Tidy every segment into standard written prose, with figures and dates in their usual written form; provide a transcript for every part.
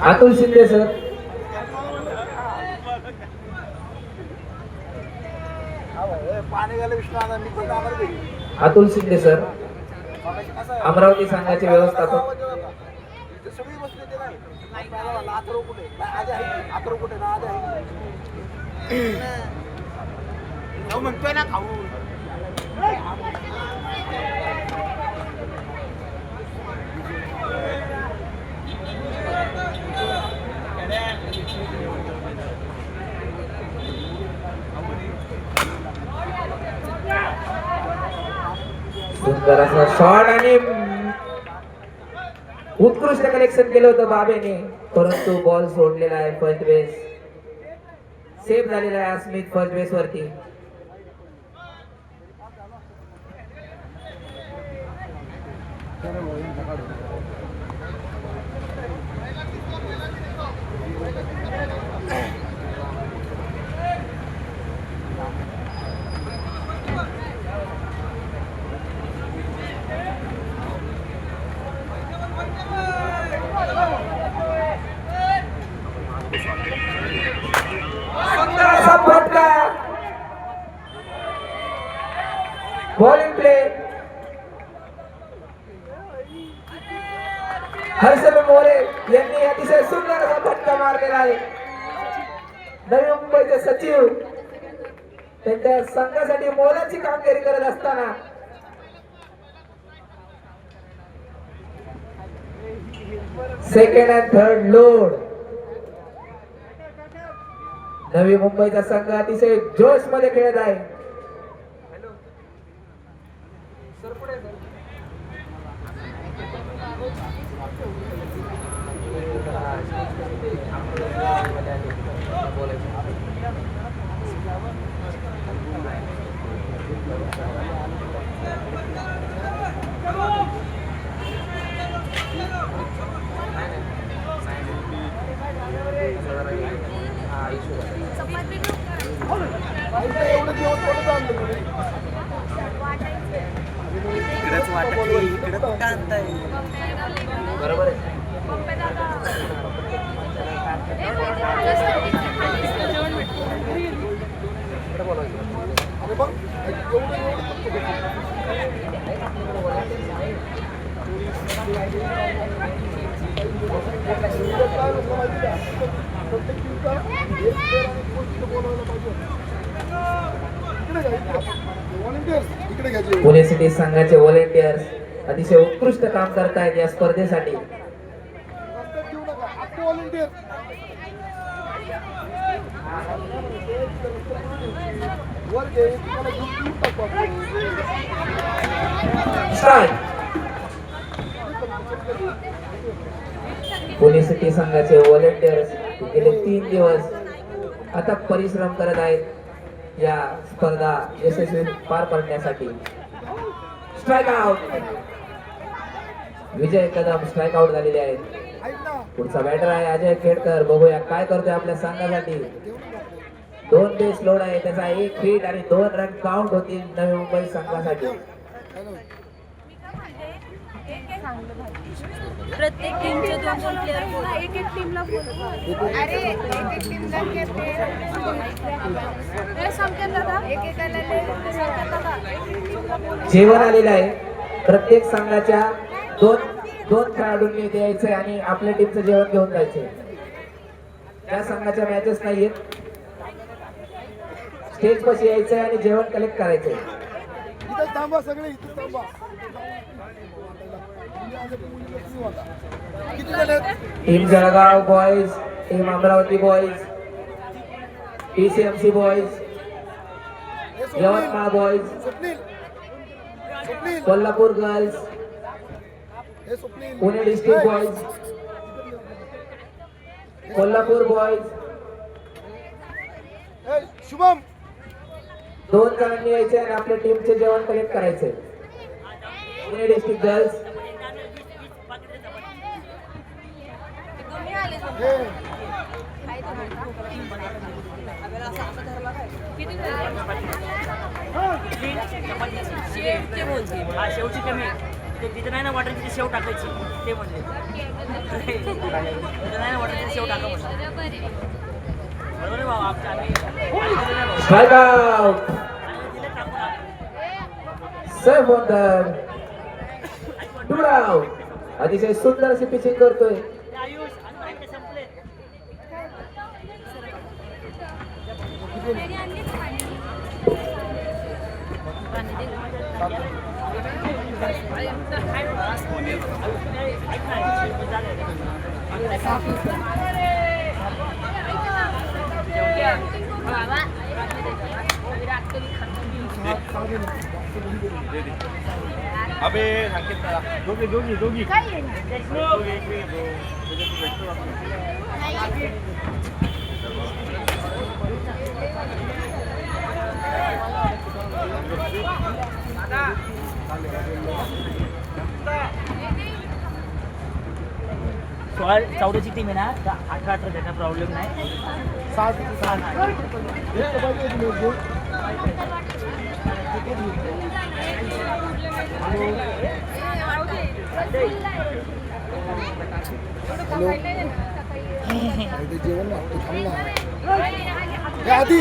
Atul Shinde sir, Atul Shinde sir, Amravati संघाचे व्यवस्थापक. म्हणतोय ना खाऊ. सुंदर असा शॉट आणि उत्कृष्ट कलेक्शन केलं होतं बाबेने, परंतु बॉल सोडलेला आहे. फर्स्ट बेस सेफ झालेला आहे स्मिथ फर्स्ट बेस वरती. बॉलिंग प्ले हर्षल मोरे यांनी अतिशय सुंदर असा फटका मारलेला आहे. नवी मुंबईचे सचिव त्यांच्या संघासाठी मोलाची कामगिरी करत असताना सेकंड अँड थर्ड लोड. नवी मुंबईचा संघ अतिशय जोश मध्ये खेळत आहे. बरोबर आहे. पुणे सिटी संघाचे व्हॉलेंटियर्स अतिशय उत्कृष्ट काम करतायत या स्पर्धेसाठी. पुणे सिटी संघाचे व्हॉलेंटियर्स गेले 3 दिवस अथक परिश्रम करत आहेत या स्पर्धा यशस्वी पार पाडण्यासाठी. Strike out. Vijay Kadam strike out झालेले आहेत. पुढचा बॅटर आहे अजय खेडकर. बघूया काय करतोय आपल्या संघासाठी. 2 बेस लोड आहे, त्याचा 1 हिट आणि 2 रन काउंट होतील नवी मुंबई संघासाठी. प्रत्येक टीमचे 2 प्लेयर एक टीमला अरे एक टीमला जेवण आलेलं आहे. प्रत्येक संघाच्या दोन खेळाडूंनी द्यायचंय आणि आपल्या टीमचं जेवण घेऊन जायचंय. त्या संघाच्या मॅचेस नाहीयेत. स्टेज पाशी यायचंय आणि जेवण कलेक्ट करायचंय. Team Jalgaon boys, team Amravati boys, PCMC boys, Yavatmal boys, Kolhapur girls, Pune district boys, Kolhapur boys, Shubham 2 जणांनी यायचे आणि आपल्या टीमचे जेवण कलेक्ट करायचे. पुणे डिस्ट्रिक्ट गर्ल्स शेवची कमी तिथे नाही ना वाटत तिथे शेव टाकायची ते म्हणले तिथे नाही ना वाटत तिथे शेव टाका म्हणलं बरोबर आहे भाऊ आमच्या आम्ही strike out. Safe on the 2 out. अतिशय सुंदर अशी पिचिंग करतोय. आयुष आणि संपले अबे सांगते त्याला दोघी चौड्याची टीम आहे ना 18 त्याचा प्रॉब्लेम नाही. जेवण आधी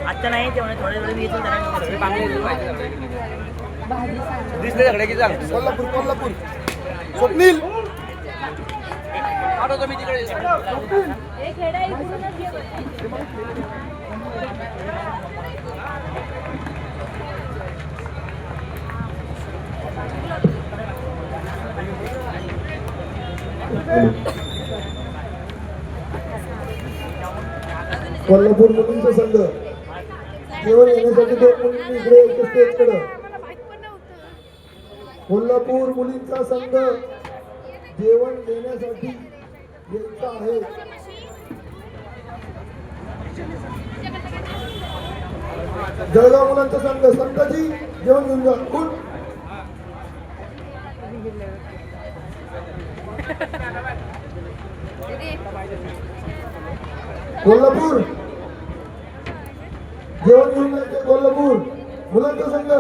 आता नाही तेव्हा थोड्या वेळ मी दिसले सगळे की सांग कोल्हापूर स्वप्नील आठवतो मी तिकडे कोल्हापूर मुलींचा संघ जेवण येण्यासाठी 2 मुलींनी इकडे यायचं स्टेजकडे. कोल्हापूर मुलींचा संघ जेवण देण्यासाठी यायचा आहे. जळगाव मुलांचा संघ संघाची जेवण घेऊन जा. कोण कोल्हापूर जेवण घेऊन जायचे. कोल्हापूर मुलांचा संघ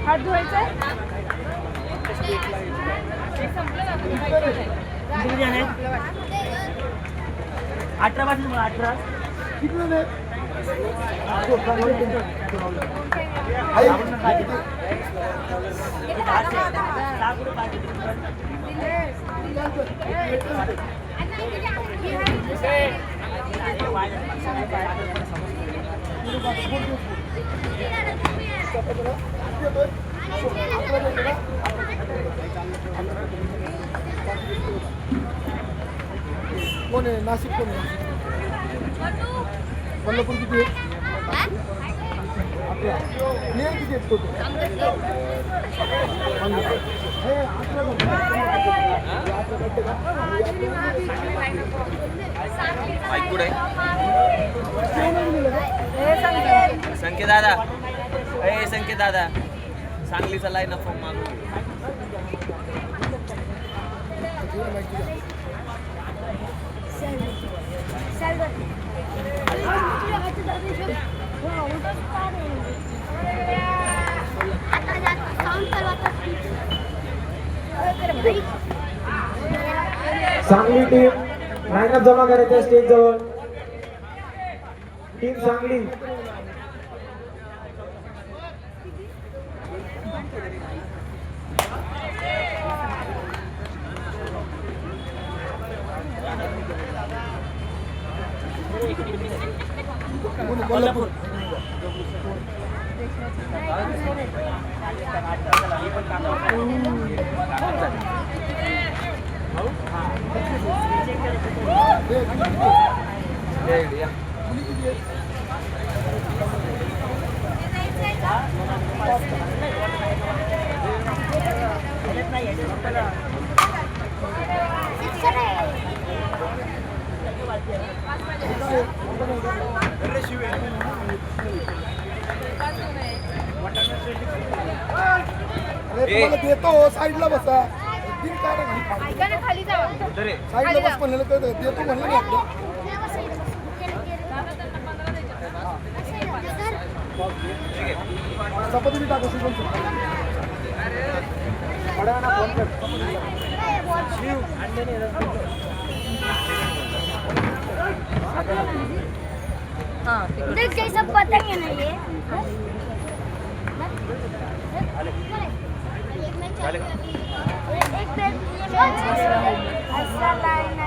हात धुवायचा किती जण आहेत? 18 पासून मला 18 किती जण आहेत? कोण आहे? नाशिक कोण आहे? कोल्हापूर किती आहे? प्लेयर किती आहेत टोटल? संकेत दादा संकेत दादा सांगलीचा लाईन अप मागून सांगली टीम लाईनअप जमा करायचं स्टेज जवळ. टीम सांगली कोल्हापूर. अरे तुम्हाला देतो साईडला बसा दिन काय रे घरी? ऐका ना, खाली जावा. साईडला बस म्हणलं तर देतो म्हणलं ना आपलं चपाती बी टाकू शिकून देख जैसा पतंग है ना ये. एक पेड़ ऐसा लाइन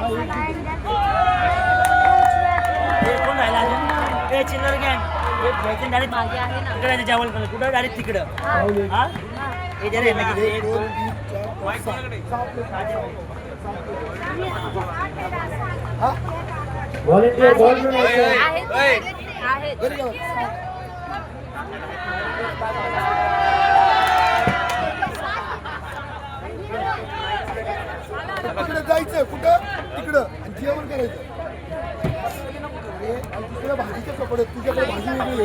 कोण राहिला अजून? ए चिल्लर गँग घ्यायचं डायरेक्ट मागे आहे ना इकडे जेवण करा कुठं डायरेक्ट तिकडं हा हे जरा यांना किती 1 2 व्हॉलेंटियर बॉल घेऊन यायचं. आहेत. तिकडे जायचं कुठं तिकडं आणि जेवण करायचं तुला भाजीचे कपडे तुझ्याकडे भाजी वेगळी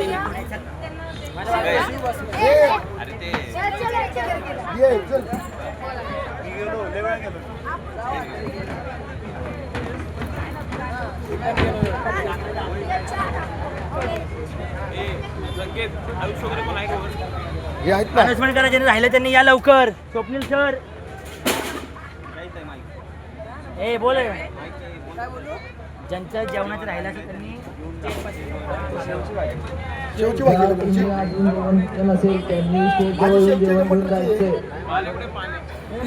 ये चल हे आहेत ना अनाउन्समेंट करा ज्यांनी राहिलं त्यांनी या लवकर. स्वप्नील सर ए बोल ज्यांचं जेवणाचं राहिलं असेल त्यांनी शेवची भाजी आहे तुमची नसेल त्यांनी स्टेजवर येऊन जेवण घेऊन जायचे.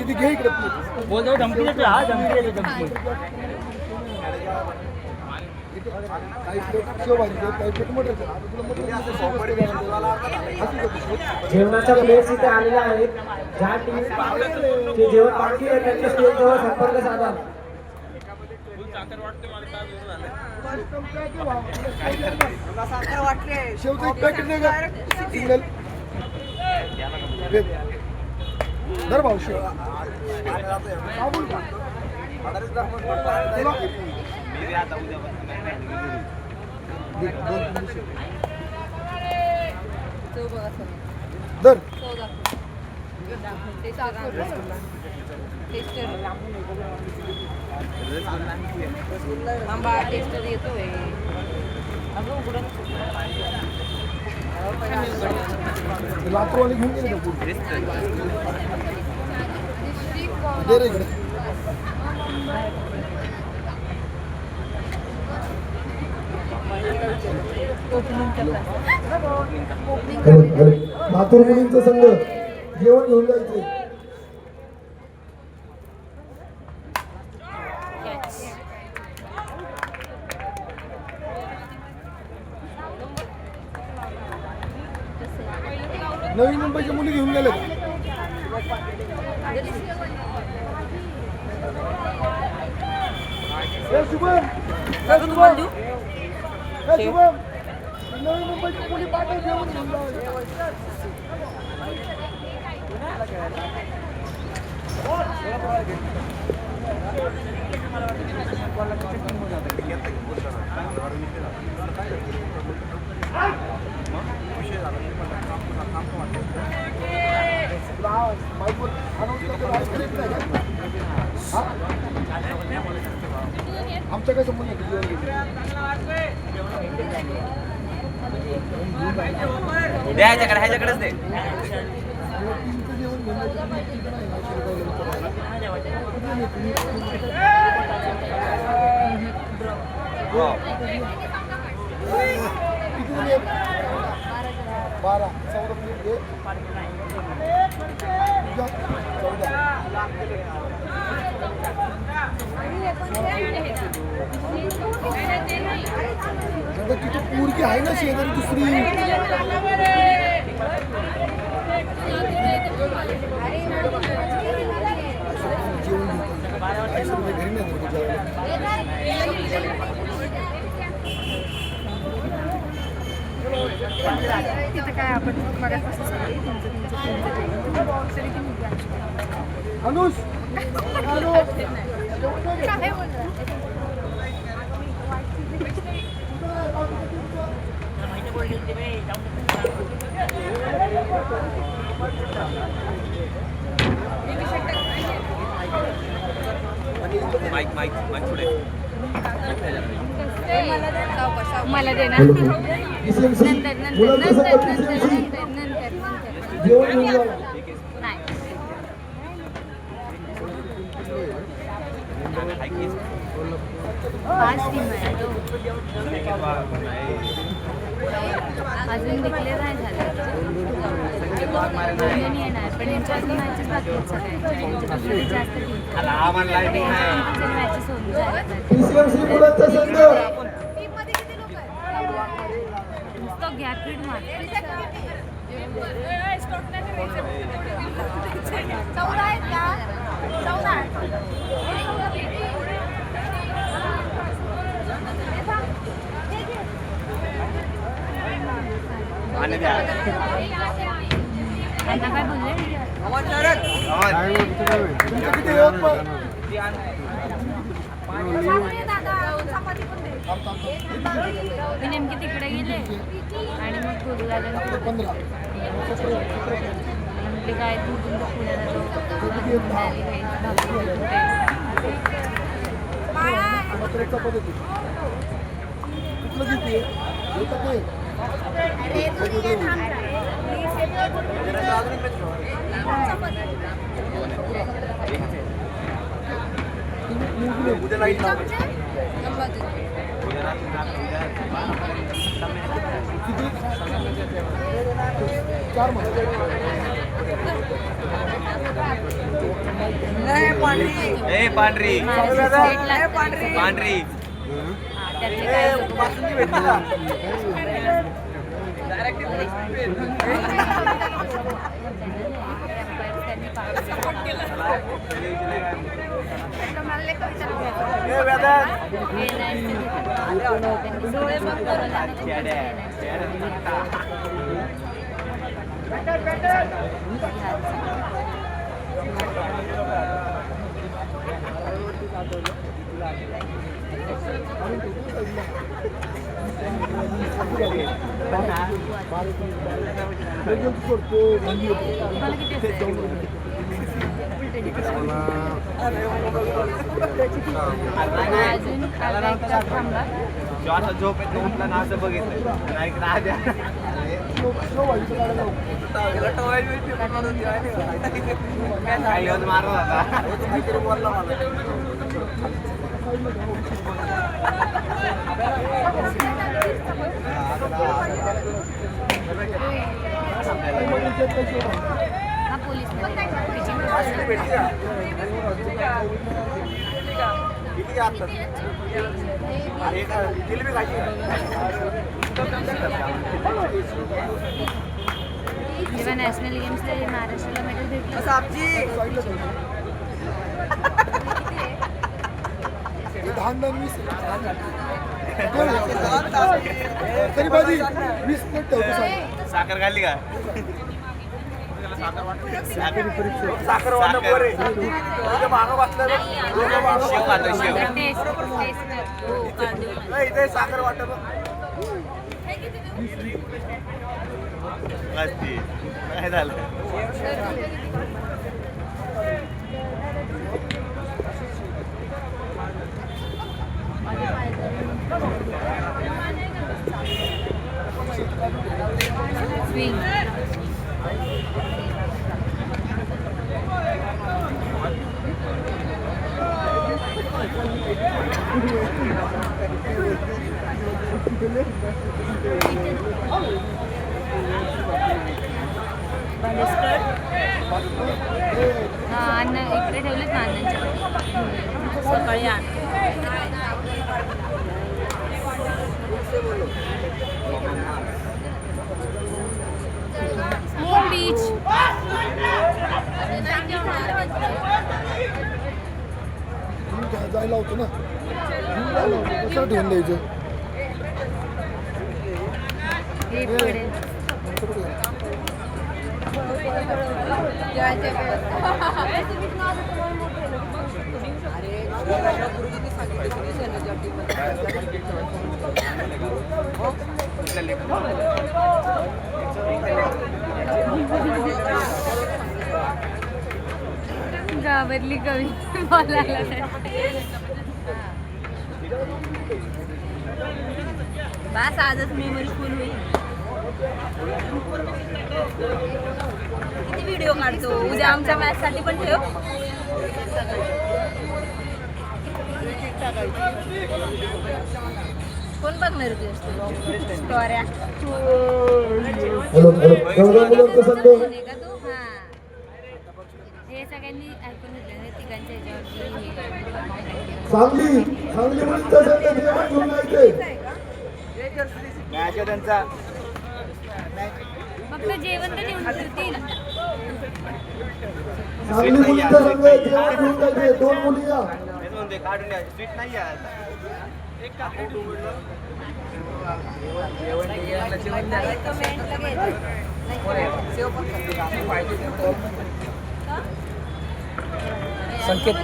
ती घे इकडे please. बोलतो धमकी देतो हा धमकी देतो धमकी काही प्लेट शेव भाजी दे, काही प्लेट मटर दे. आता तुला मटर द्यायचं, शेव कसं द्यायचं? असं करतो. जेवणाच्या प्लेट्स इथे आलेल्या आहेत. ज्या टीम जे जेवण बाकी आहे त्यांच्या स्टेजजवळ संपर्क साधा. शेवचं एक पॅकेट नाही का सिंगल धर भाऊ शेव काबूल का? तुला? धर लातूरवाले घेऊन गेले का पूर्ण? दे रे इकडे लातूर मुलींचा संघ जेवण घेऊन जायचे. नवी मुंबईच्या मुली घेऊन गेले शुभम शुभम नवी मुंबईची मुली पाठव जेवण घेऊन जा. आमच्या काय संबंध द्यायच्याकडे ह्याच्याकडेच दे किती 12 14 मिनिट घे 14 किती पूर आहे ना शेजारी दुसरी. जेवण घेतो. आई सर्व घरी नाही जात जेवायला. तिथं काय आपण मगापासून सगळे अनुष काय बोलणार माहिती बोलली होती बे, जाऊन माईक माईक माईक पुढे मला देणार DCMC मुलांचं सगळं DCMC जेवण घेऊन जा. अजून डिक्लेअर नाही झालं दोन्ही येणार पण यांच्या अजून मॅचेस बाकी आहेत सगळ्यांच्या जास्त मॅचेस होऊन झाल्या DCMC मुलांचा संघ तो गॅप रीड मार आता काय बोलले तुमचं किती आहेत पण? मी नेमकी तिकडे गेले आणि मग बोलू लागले 15. म्हटले काय तू तुमचं पुण्याला पत्रेचा पद्धती कुठलं किती आहे येतं ते उद्या लाईट लावतो. किती 4 महिने ए पांढरी पांढरी त्याचे काय अजून थांबला झोप येत उठला ना असं बघितलं नाही राहत्या काही मारत होता हा पोलीस जेव्हा नॅशनल गेम्सला महाराष्ट्राला मेडल भेटलं तरी भाजी 20 प्लेट ठेवतो. साखर खाल्ली का साखर वाटप बरे मागं बसलं शेव खातो शेव इथे साखर वाटप मस्ती काय झालं स्विंग अन्न इकडे ठेवलेत ना अन्नांच्या सकाळी पाय लावतो ना पाय लावतो कसं ठेवून द्यायचं हे पुढे. घाबरली कवी बोलायला बस आजच मेमरी फुल होईल. किती व्हिडिओ काढतो उद्या आमच्या मॅच साठी पण ठेव. कोण बघणार तुझ्या स्टोऱ्या हॅलो गौरव मुलांचा संघ का तू हा हे सगळ्यांनी ऐकून घेतलं तिघांच्या ह्याच्यावरती सांगली सांगली मुलींचा संघ जेवण घेऊन जायचंय त्यांचा फक्त जेवण तर देऊन करतील. सांगली मुलींचा संघ जेवण घेऊन जायचंय 2 मुली या म्हणते काढून द्या स्वीट नाही संकेत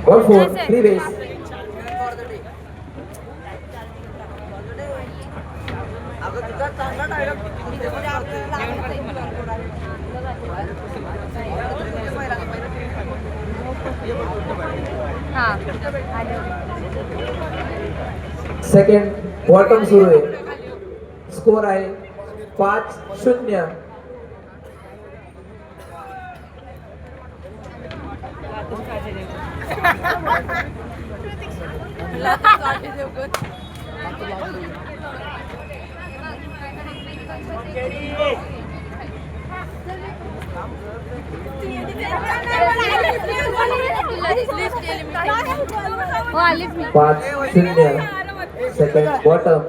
Ball 4, 3 base. हा सेकंड बॉटम सुरू आहे. स्कोर आहे 5-0. हो आलीच मी 5-0. Second bottom.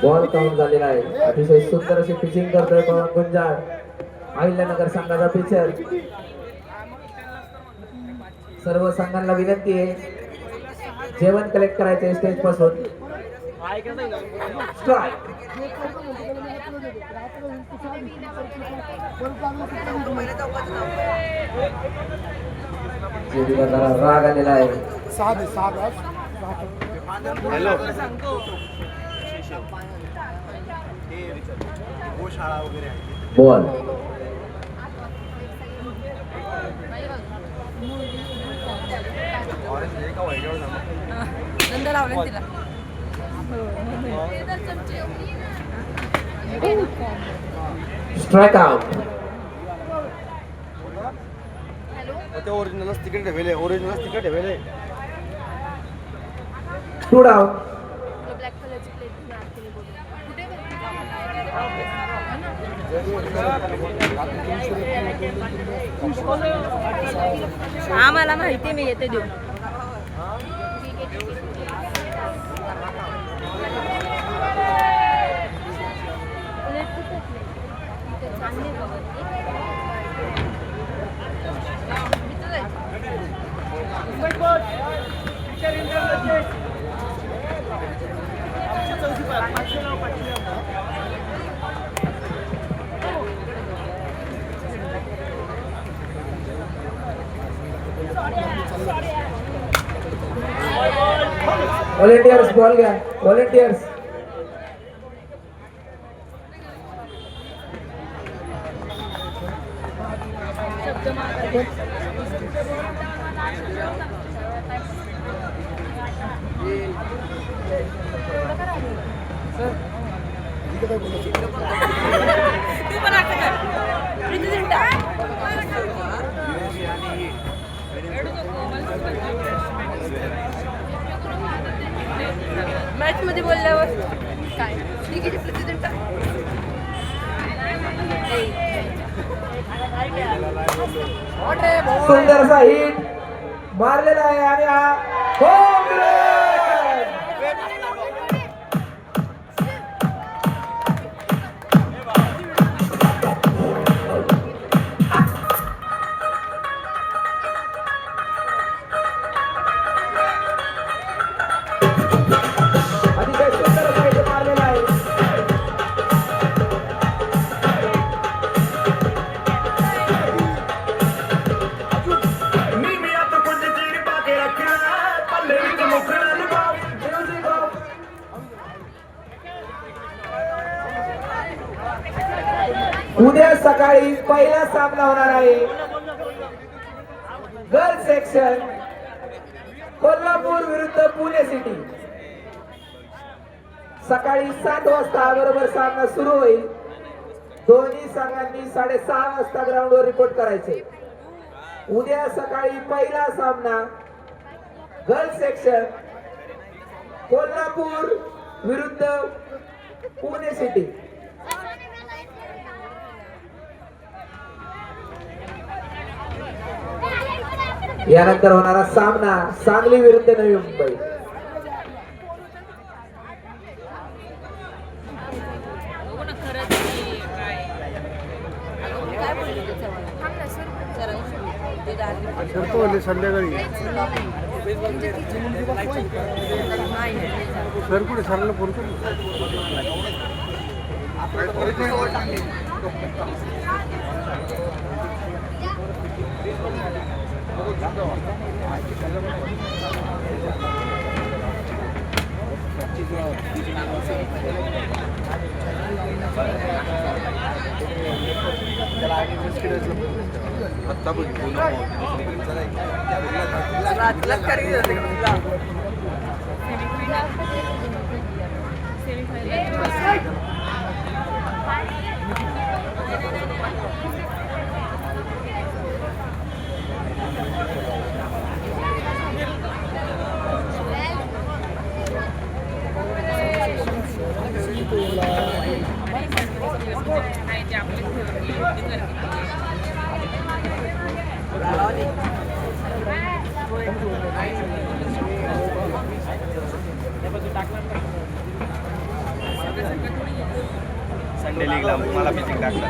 बॉल काउंट झालेला आहे. अतिशय सुंदर अशी पिचिंग करतोय पवन गुंजाळ. अहिल्यानगर संघाचा पिचर. सर्व संघांना विनंती आहे जेवण कलेक्ट करायचे स्टेज पासून. स्ट्राइक. जरा राग आलेला आहे. हॅलो बॉल नंद लावले तिला स्ट्राइक आउट. ओरिजिनलच तिकडे ठेवले ओरिजिनलच तिकडे ठेवले 2 डाउन. ब्लॅक कलरची प्लेट आम्हाला माहिती मी येते देऊ. व्हॉलेंटियर्स बॉल घ्या. व्हॉलेंटियर्स मॅच मध्ये बोलल्यावर काय क्रिकेट प्रेसिडेंट सुंदरसा हिट मारलेला आहे आणि हा home run! उद्या सकाळी पहिला सामना होणार आहे गर्ल्स सेक्शन कोल्हापूर विरुद्ध पुणे सिटी. सकाळी 7 वाजता बरोबर सामना सुरू होईल. दोन्ही संघांनी 6:30 वाजता ग्राउंडवर रिपोर्ट करायचे. उद्या सकाळी पहिला सामना गर्ल्स सेक्शन कोल्हापूर विरुद्ध पुणे सिटी. यानंतर होणारा सामना सांगली विरुद्ध नवी मुंबई. संध्याकाळी सर कुठे सरला फोन करू. संडे लीगला मला पिचिंग टाकलं.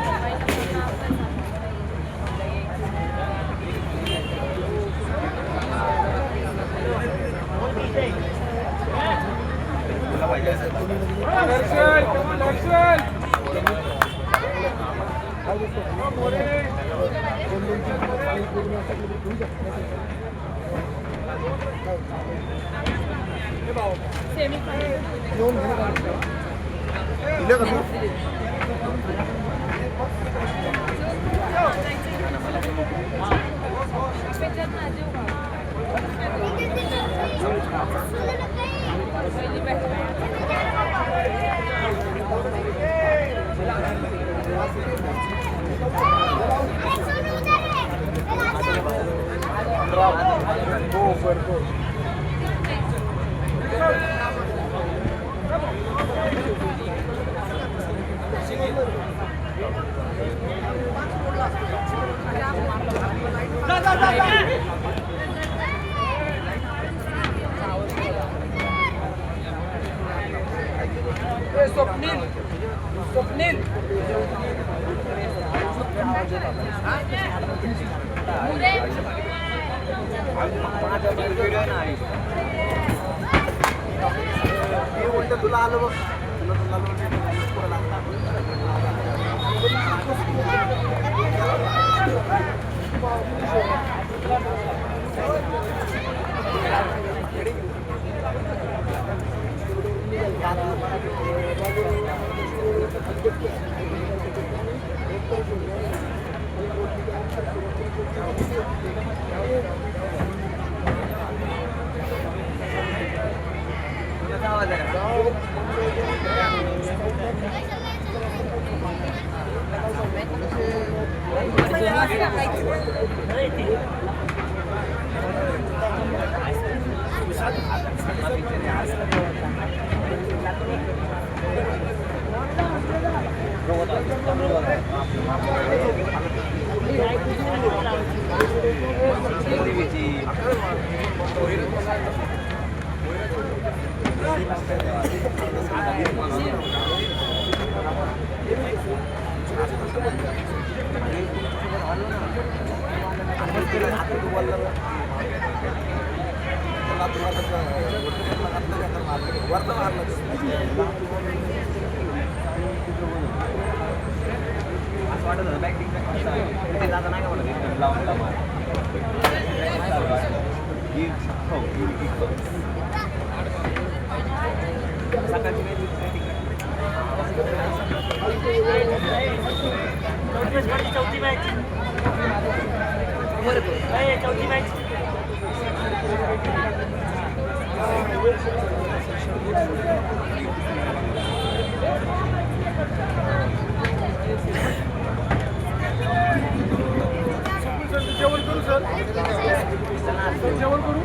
स्वप्नील तुला आलं बघ. चौथी मॅच चौथी मॅच जेवण करू सर जेवण करू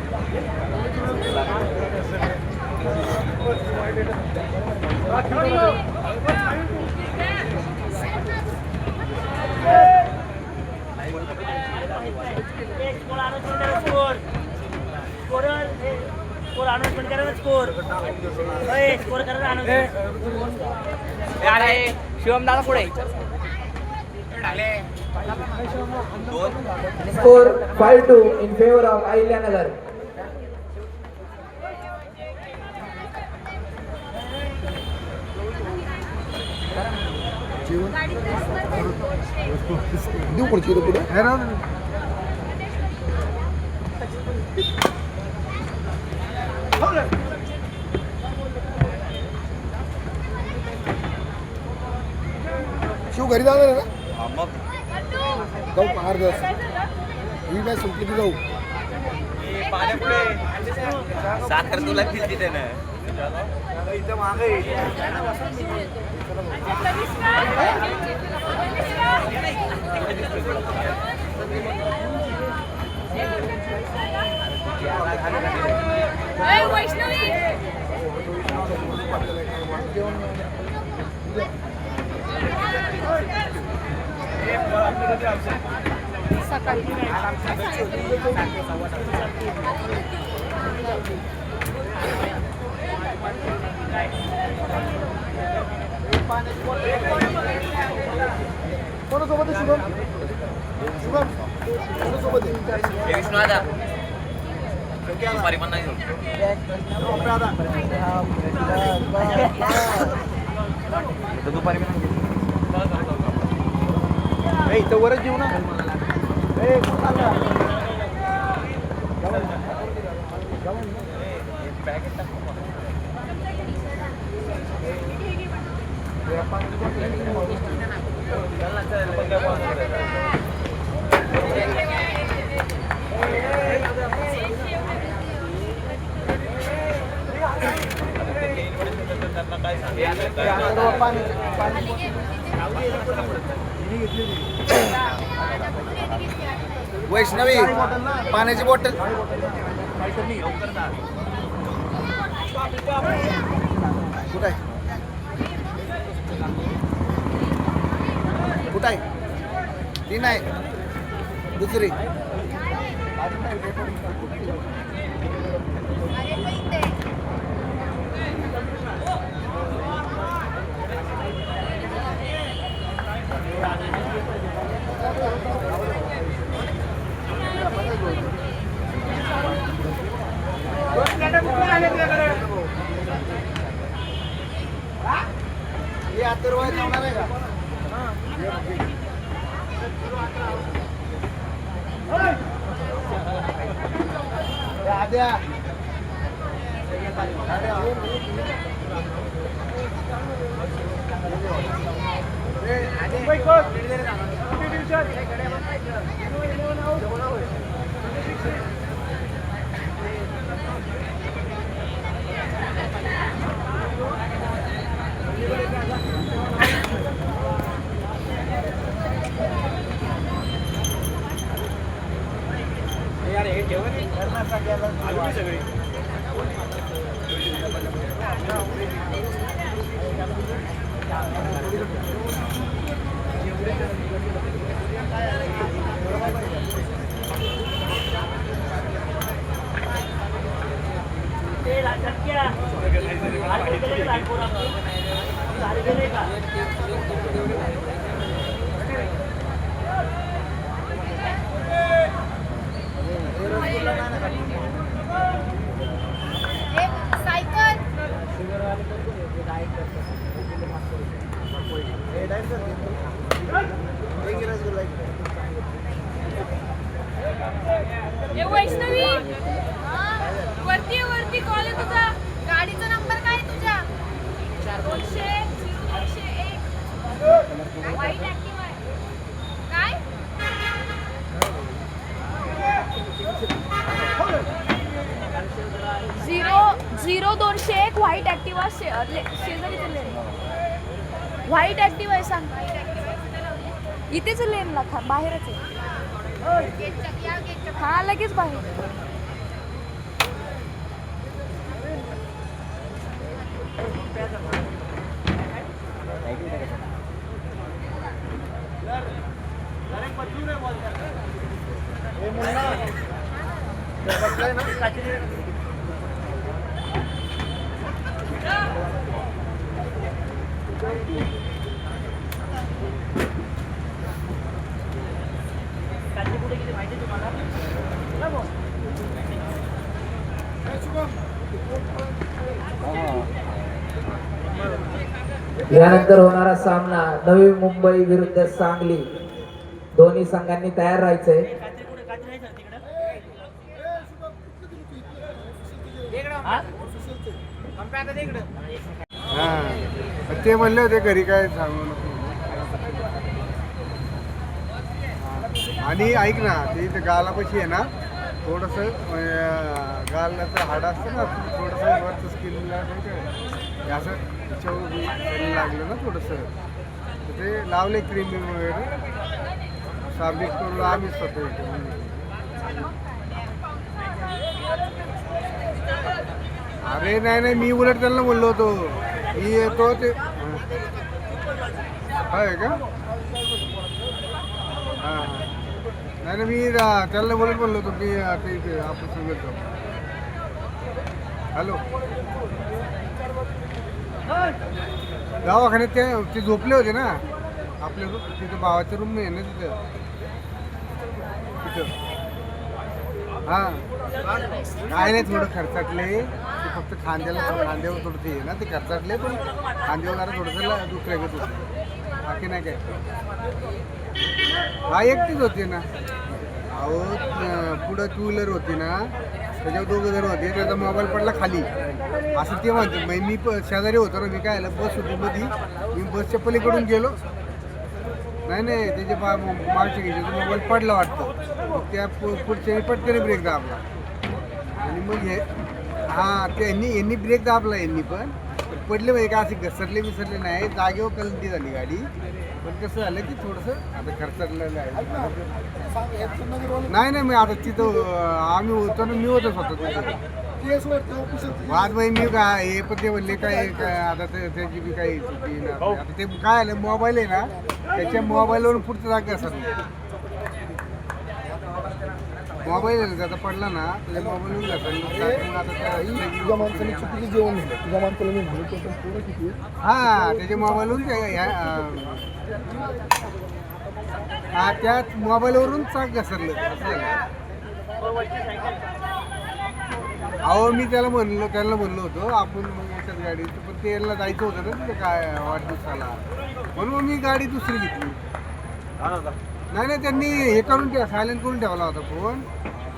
स्कोर अनाउन्समेंट करा ना स्कोर करा ना अरे शिवम दादा पुढे score 5-2 in favor of Ahilyanagar. जेवण देऊ पुढची पुढे शिव घरी जाणार आहे ना जाऊ अर्धा ही मॅच संपली की जाऊ साखर तुला दिली त्यानं इथं मागे वैष्णवी सकाळी कोणासोबत आहे शुभम शुभम कोणासोबत आहे विष्णू दादा दुपारी पण नाही दुपारी इथं वरच जेऊ ना वैष्णवी पाण्याची बॉटल कुठं आहे कुठं आहे ती नाही दुसरी हे अथर्वाय लावणार आहे का आद्या सगळी सायकल 0201 व्हाईट ऍक्टिवा शेजारीच लेन. व्हाईट ऍक्टिवा आहे सांग. इथेच लेनला बाहेरच आहे. हा लगेच बाहेर. यानंतर होणारा सामना नवी मुंबई विरुद्ध सांगली. दोन्ही संघांनी तयार राहायचंय. हा ते म्हणले होते घरी काय सांगू नको. आणि ऐक ना ते इथे गालापाशी आहे ना थोडंसं गालाचं हाड असतं ना थोडंसं वरचं स्किनला नाही का असं त्याच्यावर लागलं ना थोडंसं तर ते लावले क्रीम वगैरे साबिक करून आम्ही स्वतः येतो. अरे नाही मी उलट त्यांना बोललो होतो मी येतो ते आहे का हां नाही मी त्याला बोलत बोललो होतो की ते आपण सगळं जाऊ. हॅलो दवाखान्यात ते झोपले होते ना आपल्या तिथं भावाच्या रूम आहे ना तिथं हां नाही थोडं खर्चाटले ते फक्त खांद्यावर थोडं ते ना ते खर्चाटले पण खांद्यावर जरा थोडंसं दुखले गत होते बाकी नाही काय. हा एकटीच होती ना अहो पुढं टू व्हीलर होती ना त्याच्यावर दोघं जण होते त्याचा मोबाईल पडला खाली असं ते म्हणते मग मी शेजारी होतो ना मी काय आलं बस होती मध्ये मी बसच्या पलीकडून गेलो नाही त्याच्या मागच्या घ्यायचा मोबाईल पडला वाटतं मग त्या पुढच्या पटकन ब्रेक दाबला आणि मग हे हां यांनी ब्रेक दाबला यांनी पण पडले म्हणजे का असे घसरले नाही जागेवर कलंटी झाली गाडी पण कसं झालं की थोडंसं आता खर्चलेलं आहे नाही मी आता तिथं आम्ही होतो ना मी होतो स्वतः वाद बाई मी काय हे पण ते म्हणले काय आता त्याची बी काही चुकी ना आता ते काय आलं मोबाईल आहे ना त्याच्या मोबाईलवरून पुढचं जागा असं मोबाईल आहे त्याचा पडला ना त्याच्या मोबाईलवरून तुझ्या माणसाने चुकीचं जेवण दिलं तुझ्या माणसाला मी म्हणतो पण पूर्ण किती हां त्याच्या मोबाईलवरून त्याच मोबाईलवरून चाक घसरलं असं झालं. अहो मी त्यांना म्हणलो होतो आपण मग याच्यात गाडी पण ते याला जायचं होतं ना तिथं काय वाढदिवसाला म्हणून मग मी गाडी दुसरी घेतली. नाही त्यांनी हे करून सायलेंट करून ठेवला होता फोन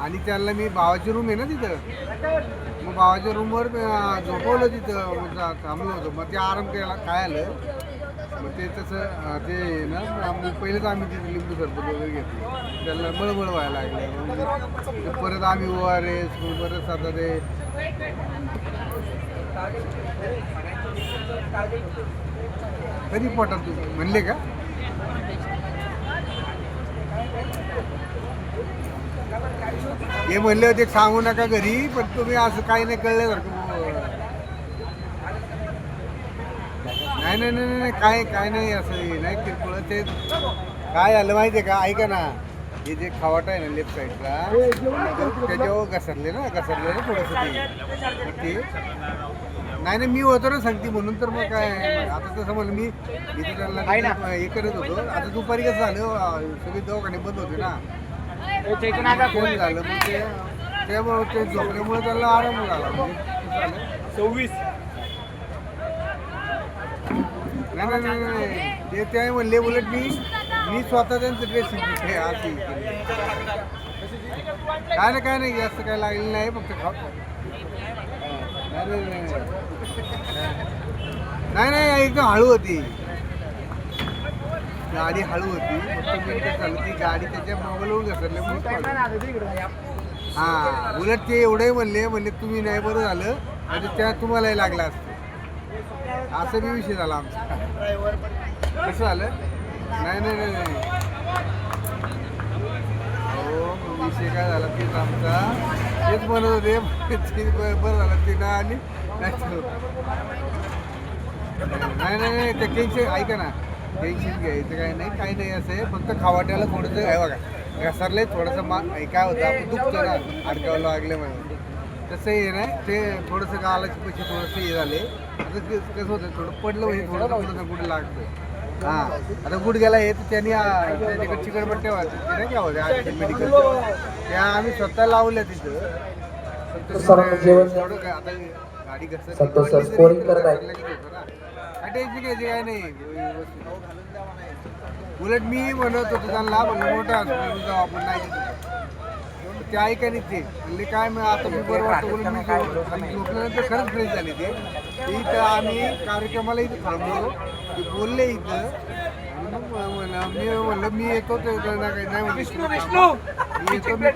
आणि त्यांना मी भावाची रूम आहे ना तिथं मग भावाच्या रूमवर झोपवलं तिथं थांबलो होतो मग ते आराम केला काय आलं मग ते तसं ते ना पहिलेच आम्ही तिथे लिंबू सरबत वगैरे घेतलं त्याला मळमळ व्हायला लागलं परत आम्ही ORS परत आता ते कधी पोटात तू म्हणले का हे म्हणले होते सांगू नका घरी पण तुम्ही असं काही नाही कळल्यासारखं नाही काय नाही असं नाही किरकोळ ते काय झालं माहिती आहे का ऐका ना हे जे खावाट आहे ना लेफ्ट साईडला त्याच्यावर घसरले ना थोडंसं ते नाही मी होतो ना सांगते म्हणून तर मग काय आता तसं म्हणलं मी इथे त्यांना हे करत होतो आता दुपारी कसं झालं सगळे दवाखाने बंद होते ना फोन झालं मग त्यामुळे ते झोपल्यामुळे त्याला आराम झाला म्हणजे 26 नाही ते म्हणले उलट मी स्वतः त्यांचं ड्रेसिंग अशी काय नाही जास्त काय लागलेलं नाही फक्त नाही एकदम हळू होती गाडी हळू होती फक्त मिनिट झालं ती गाडी त्याच्या मोबाईलवरून घसरल्यामुळे हां उलट ते एवढंही म्हणले तुम्ही नाही बरं झालं म्हणजे त्या तुम्हालाही लागला असतं असं बी विषय झाला आमचा. कसं झालं नाही नाही नाही नाही हो विषय काय झाला तेच आमचा तेच बनत होते बरं झालं ते ना आणि नाही नाही नाही ते टेन्शन ऐका ना टेन्शन घ्यायचं काही नाही असं आहे फक्त खावाट्याला थोडंसं आहे बघा घसरले थोडंसं काय होतं आपण दुखतं ना अडकावं लागले म्हणून तसं हे नाही ते थोडंसं गालाचे पैसे थोडंसं हे झाले आता ते कसं होतं थोडं पडलं म्हणजे थोडंसं कुठं लागतं हां आता गुडघ्याला हे तर त्यांनी त्याच्याकडे चिकटपट्ट्या होत्या ते नाही काय होत्या मेडिकल त्या आम्ही स्वतः लावल्या तिथं थोडं काय आता गाडी संतोष सर स्कोरिंग करत आहेत. टेन्शन घ्यायची काय नाही उलट मी म्हणत होतो त्यांना म्हणलं मोठं हॉस्पिटल जाऊ आपण नाही ते ऐका नाही ते म्हणजे काय मग आता मी बरं वाटतं बोलून मी झोपल्यानंतर खरंच फ्रेश झाली ते इथं आम्ही कार्यक्रमाला इथं थांबलो ते बोलले इथं मी म्हणलं मी येतो ते नाही म्हणलं मी येतो मी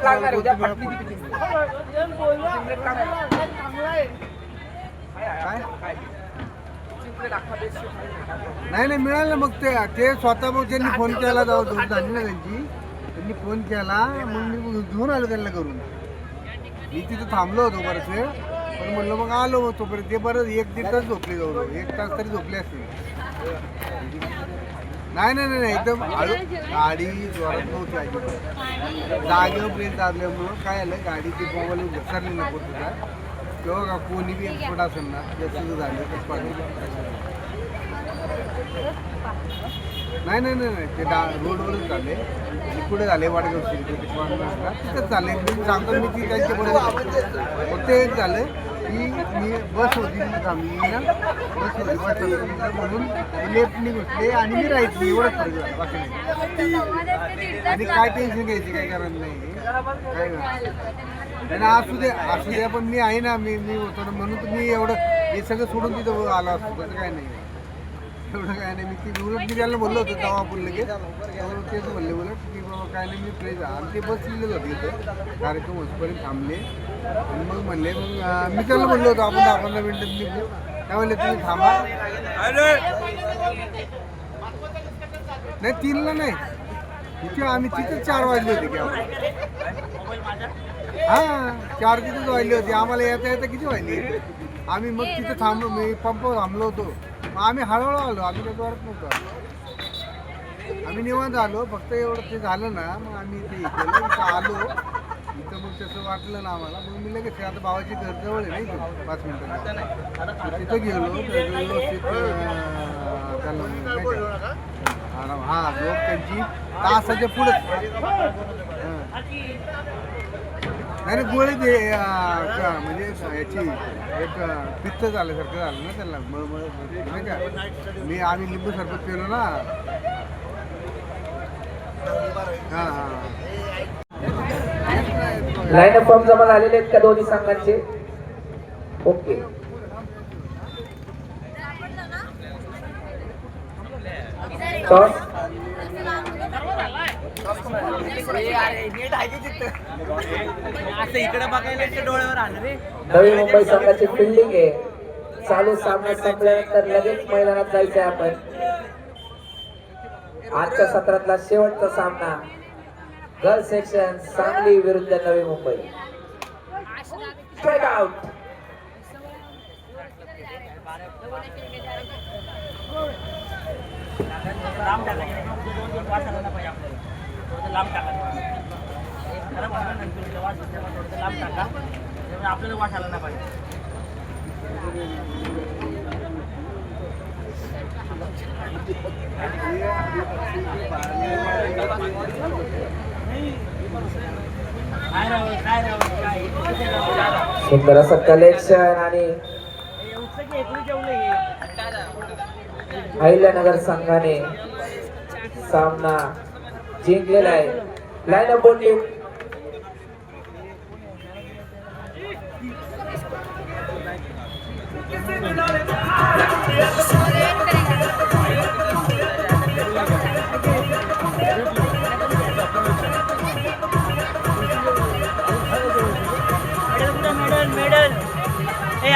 काय नाही मिळालं ना मग ते स्वतः मग त्यांनी फोन केला जाऊ झाली ना त्यांनी फोन केला मग मी घेऊन आलो त्यांना करून मी तिथं थांबलो होतो बरंच पण म्हणलं मग आलो मग तोपर्यंत ते बरं 1-1.5 तास झोपले जाऊ 1 तास तरी झोपले असतील नाही एकदम गाडी जोरात नव्हती अजिबात जागेवर ब्रेक दाबल्यामुळं काय आलं गाडी ती मोबाईल घसरली नको तुला किंवा कोणी बी एक्सपर्ट असेल ना जास्त झालं नाही ते रोडवरच झाले पुढे झाले वाडगाव तिथंच झाले मी सांगतो मी ती त्यांच्याबरोबर फक्त एक झालं की मी बस होती थांबली ना बस होती म्हणून लेफ्टनी घुसले आणि मी राईट एवढंच फरक झाला बाकी नाही आणि काय टेन्शन घ्यायची काही कारण नाही काय आणि असू द्या पण मी आहे ना मी होतो ना म्हणून तर मी एवढं हे सगळं सोडून तिथं आलो असतो तसं काय नाही एवढं काय नाही मी ती उलट मी त्याला बोललो होतो तेव्हा आपण लगेच तेच म्हणले उलट की बाबा काय नाही मी फ्रेश आणि ते बसलेलेच होते इथं कार्यक्रम होतपर्यंत थांबले आणि मग म्हणले मग मी त्याला बोललो होतो आपण 10-15 मिनिटात निघू काय म्हणले तुम्ही थांबा नाही 3ला नाही इथे आम्ही तिथेच 4 वाजले होते की हां 4 तिथेच वाजले होते आम्हाला येता किती वाजले आम्ही मग तिथे मी पंपावर थांबलो होतो मग आम्ही हळूहळू आलो आम्ही त्या जोरात नव्हतो आम्ही निवांत आलो फक्त एवढं ते झालं ना मग आम्ही ते केलं इथं आलो इथं मग तसं वाटलं ना आम्हाला मग मी लगेच आता भावाची घर जवळ आहे नाही 5 मिनिटं तिथं गेलो व्यवस्थित त्याला हां झोप त्यांची तासाच्या पुढंच नाही गोळी ते म्हणजे याची एक पित्त झाल्यासारखं झालं ना त्याला मळमळ नाही का आम्ही लिंबू सरबत पिलो ना हां लाईन अप फॉर्म जमा झालेले आहेत का दोन्ही संघांचे ओके टॉस असं इकडे बघायला डोळ्यावर आलं रे नवी मुंबई संघाची फिल्डिंग आहे चालू सामना संपल्यानंतर लगेच मैदानात जायचंय आपण आजच्या सत्रातला शेवटचा सामना गर्ल सेक्शन सांगली विरुद्ध नवी मुंबई स्ट्राइक आउट लांब टाकायचं लांब टाका खरं म्हणून वास थोडंसं लांब टाका त्यामुळे आपल्याला वास आला नाही पाहिजे सुंदर असं कलेक्शन आणि अहिल्यानगर संघाने सामना जिंकलेला आहे लाईन अप बोल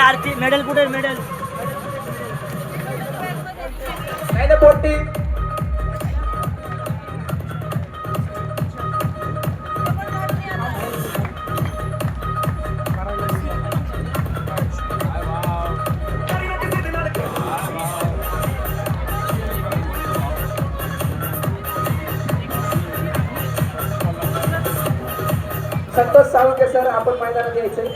आरती मेडल कुठे मेडल नाही ना पोटी. संतोष साळुंके सर आपण मैदानात यायचंय.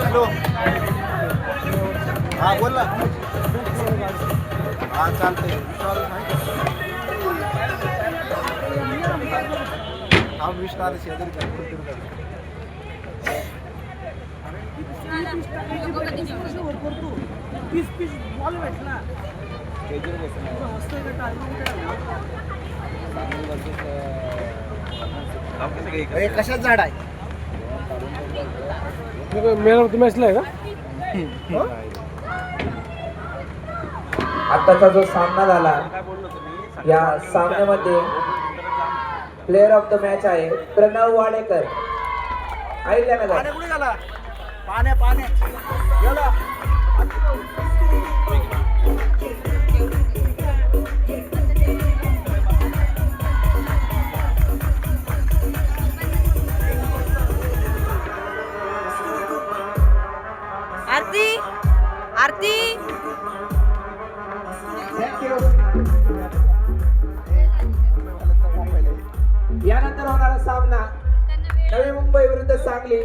हॅलो हा बोल ना. हा चालतंय. हा विस्तार शेजारी कशात झाड आहे मॅचला आहे का. आताचा जो सामना झाला या सामन्यामध्ये प्लेअर ऑफ द मॅच आहे प्रणव वाडेकर अहिल्यानगर. कुठे गेला पाण्या गेला. आरती आरती यानंतर होणारा सामना नवी मुंबई विरुद्ध सांगली